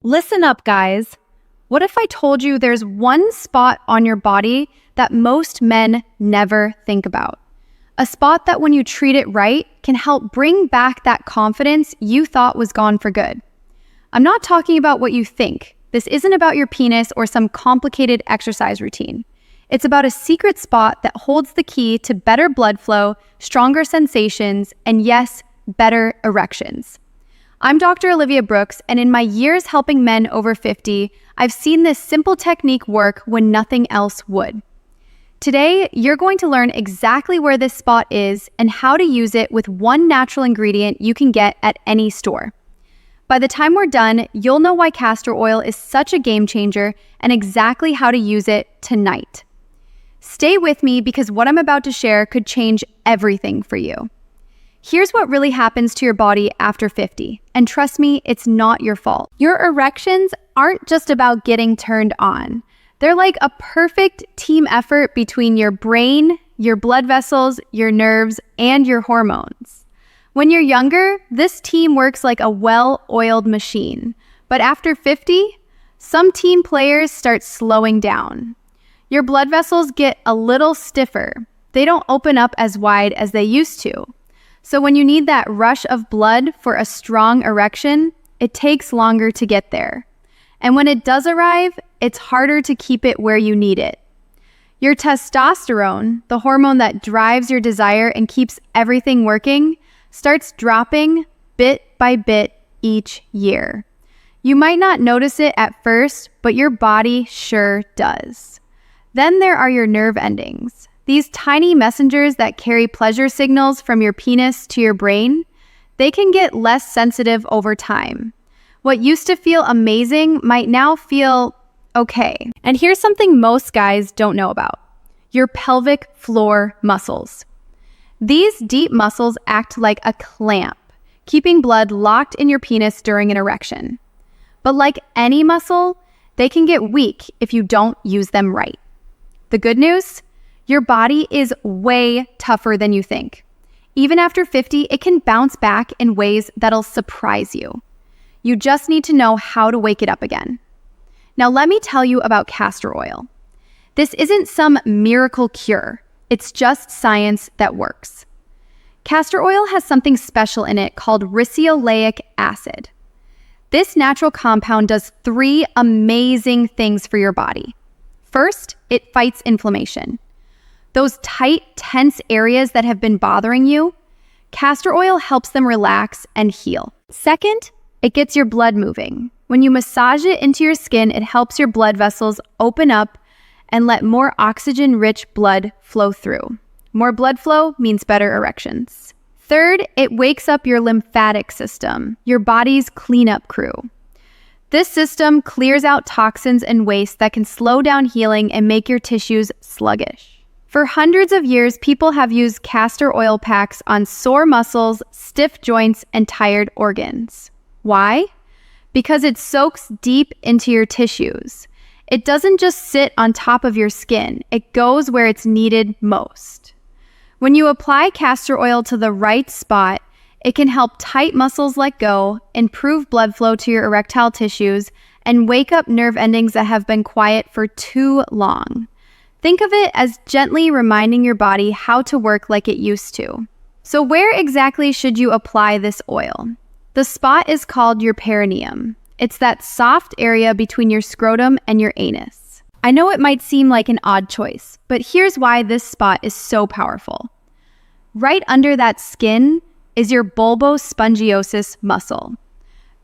Listen up, guys. What if I told you there's one spot on your body that most men never think about? A spot that when you treat it right can help bring back that confidence you thought was gone for good. I'm not talking about what you think. This isn't about your penis or some complicated exercise routine. It's about a secret spot that holds the key to better blood flow, stronger sensations, and yes, better erections. I'm Dr. Olivia Brooks, and in my years helping men over 50, I've seen this simple technique work when nothing else would. Today, you're going to learn exactly where this spot is and how to use it with one natural ingredient you can get at any store. By the time we're done, you'll know why castor oil is such a game changer and exactly how to use it tonight. Stay with me because what I'm about to share could change everything for you. Here's what really happens to your body after 50, and trust me, it's not your fault. Your erections aren't just about getting turned on. They're like a perfect team effort between your brain, your blood vessels, your nerves, and your hormones. When you're younger, this team works like a well-oiled machine. But after 50, some team players start slowing down. Your blood vessels get a little stiffer. They don't open up as wide as they used to. So when you need that rush of blood for a strong erection, it takes longer to get there. And when it does arrive, it's harder to keep it where you need it. Your testosterone, the hormone that drives your desire and keeps everything working, starts dropping bit by bit each year. You might not notice it at first, but your body sure does. Then there are your nerve endings. These tiny messengers that carry pleasure signals from your penis to your brain, they can get less sensitive over time. What used to feel amazing might now feel okay. And here's something most guys don't know about: your pelvic floor muscles. These deep muscles act like a clamp, keeping blood locked in your penis during an erection. But like any muscle, they can get weak if you don't use them right. The good news? Your body is way tougher than you think. Even after 50, it can bounce back in ways that'll surprise you. You just need to know how to wake it up again. Now let me tell you about castor oil. This isn't some miracle cure. It's just science that works. Castor oil has something special in it called ricinoleic acid. This natural compound does 3 amazing things for your body. First, it fights inflammation. Those tight, tense areas that have been bothering you, castor oil helps them relax and heal. Second, it gets your blood moving. When you massage it into your skin, it helps your blood vessels open up and let more oxygen-rich blood flow through. More blood flow means better erections. Third, it wakes up your lymphatic system, your body's cleanup crew. This system clears out toxins and waste that can slow down healing and make your tissues sluggish. For hundreds of years, people have used castor oil packs on sore muscles, stiff joints, and tired organs. Why? Because it soaks deep into your tissues. It doesn't just sit on top of your skin, it goes where it's needed most. When you apply castor oil to the right spot, it can help tight muscles let go, improve blood flow to your erectile tissues, and wake up nerve endings that have been quiet for too long. Think of it as gently reminding your body how to work like it used to. So where exactly should you apply this oil? The spot is called your perineum. It's that soft area between your scrotum and your anus. I know it might seem like an odd choice, but here's why this spot is so powerful. Right under that skin is your bulbospongiosus muscle.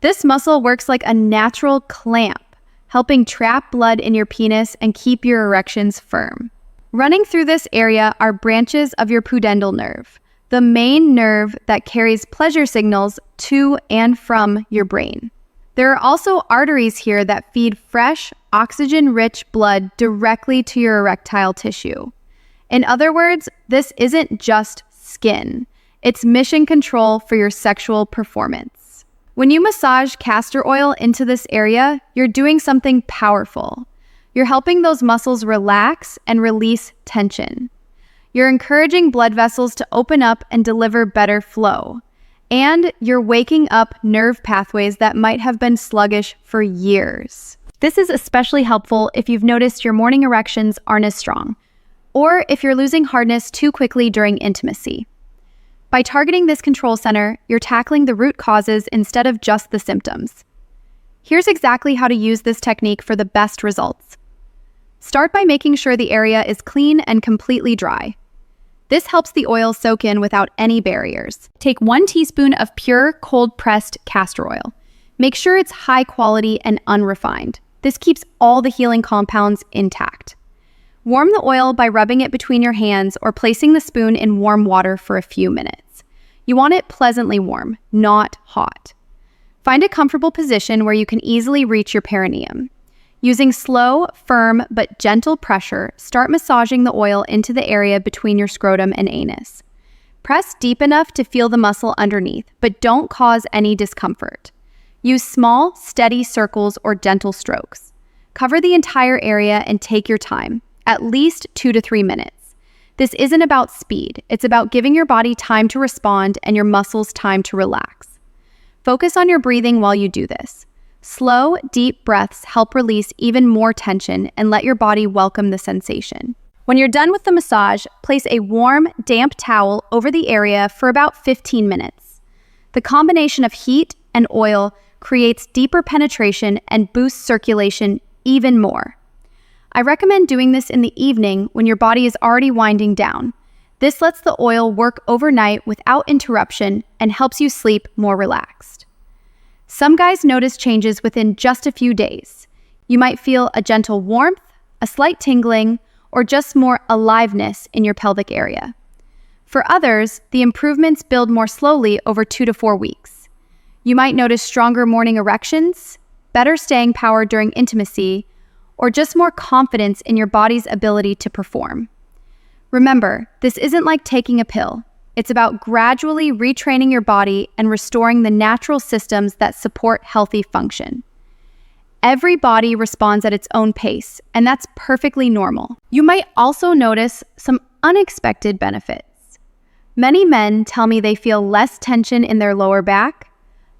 This muscle works like a natural clamp, helping trap blood in your penis and keep your erections firm. Running through this area are branches of your pudendal nerve, the main nerve that carries pleasure signals to and from your brain. There are also arteries here that feed fresh, oxygen-rich blood directly to your erectile tissue. In other words, this isn't just skin. It's mission control for your sexual performance. When you massage castor oil into this area, you're doing something powerful. You're helping those muscles relax and release tension. You're encouraging blood vessels to open up and deliver better flow. And you're waking up nerve pathways that might have been sluggish for years. This is especially helpful if you've noticed your morning erections aren't as strong, or if you're losing hardness too quickly during intimacy. By targeting this control center, you're tackling the root causes instead of just the symptoms. Here's exactly how to use this technique for the best results. Start by making sure the area is clean and completely dry. This helps the oil soak in without any barriers. Take 1 teaspoon of pure, cold-pressed castor oil. Make sure it's high quality and unrefined. This keeps all the healing compounds intact. Warm the oil by rubbing it between your hands or placing the spoon in warm water for a few minutes. You want it pleasantly warm, not hot. Find a comfortable position where you can easily reach your perineum. Using slow, firm, but gentle pressure, start massaging the oil into the area between your scrotum and anus. Press deep enough to feel the muscle underneath, but don't cause any discomfort. Use small, steady circles or gentle strokes. Cover the entire area and take your time, at least 2 to 3 minutes. This isn't about speed, it's about giving your body time to respond and your muscles time to relax. Focus on your breathing while you do this. Slow, deep breaths help release even more tension and let your body welcome the sensation. When you're done with the massage, place a warm, damp towel over the area for about 15 minutes. The combination of heat and oil creates deeper penetration and boosts circulation even more. I recommend doing this in the evening when your body is already winding down. This lets the oil work overnight without interruption and helps you sleep more relaxed. Some guys notice changes within just a few days. You might feel a gentle warmth, a slight tingling, or just more aliveness in your pelvic area. For others, the improvements build more slowly over 2 to 4 weeks. You might notice stronger morning erections, better staying power during intimacy, or just more confidence in your body's ability to perform. Remember, this isn't like taking a pill. It's about gradually retraining your body and restoring the natural systems that support healthy function. Every body responds at its own pace, and that's perfectly normal. You might also notice some unexpected benefits. Many men tell me they feel less tension in their lower back,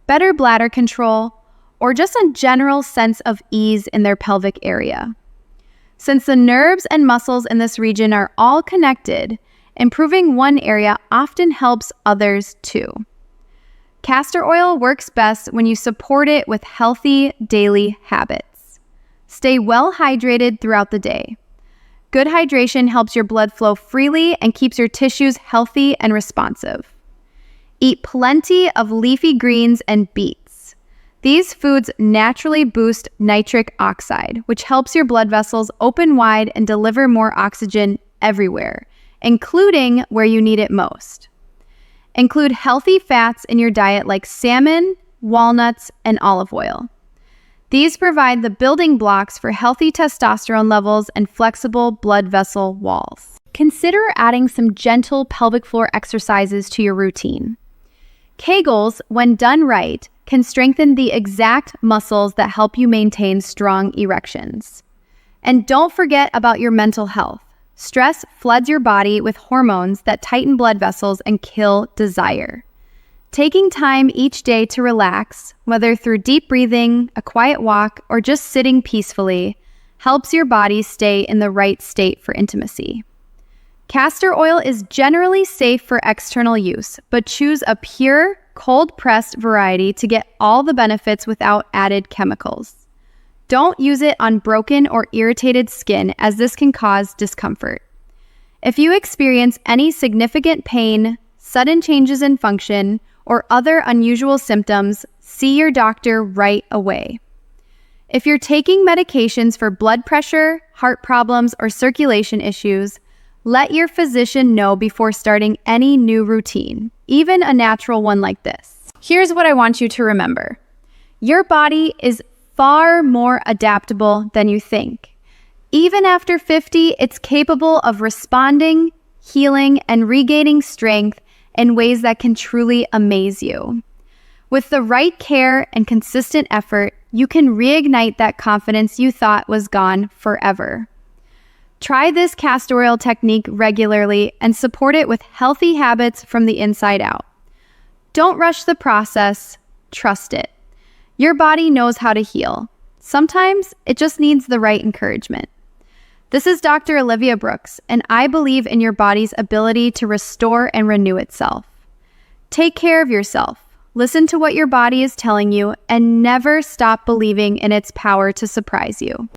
better bladder control, or just a general sense of ease in their pelvic area. Since the nerves and muscles in this region are all connected, improving one area often helps others too. Castor oil works best when you support it with healthy daily habits. Stay well hydrated throughout the day. Good hydration helps your blood flow freely and keeps your tissues healthy and responsive. Eat plenty of leafy greens and beets. These foods naturally boost nitric oxide, which helps your blood vessels open wide and deliver more oxygen everywhere, including where you need it most. Include healthy fats in your diet like salmon, walnuts, and olive oil. These provide the building blocks for healthy testosterone levels and flexible blood vessel walls. Consider adding some gentle pelvic floor exercises to your routine. Kegels, when done right, can strengthen the exact muscles that help you maintain strong erections. And don't forget about your mental health. Stress floods your body with hormones that tighten blood vessels and kill desire. Taking time each day to relax, whether through deep breathing, a quiet walk, or just sitting peacefully, helps your body stay in the right state for intimacy. Castor oil is generally safe for external use, but choose a pure, cold-pressed variety to get all the benefits without added chemicals. Don't use it on broken or irritated skin, as this can cause discomfort. If you experience any significant pain, sudden changes in function, or other unusual symptoms, see your doctor right away. If you're taking medications for blood pressure, heart problems, or circulation issues, let your physician know before starting any new routine, even a natural one like this. Here's what I want you to remember. Your body is far more adaptable than you think. Even after 50, it's capable of responding, healing, and regaining strength in ways that can truly amaze you. With the right care and consistent effort, you can reignite that confidence you thought was gone forever. Try this castor oil technique regularly and support it with healthy habits from the inside out. Don't rush the process, trust it. Your body knows how to heal. Sometimes it just needs the right encouragement. This is Dr. Olivia Brooks, and I believe in your body's ability to restore and renew itself. Take care of yourself. Listen to what your body is telling you, and never stop believing in its power to surprise you.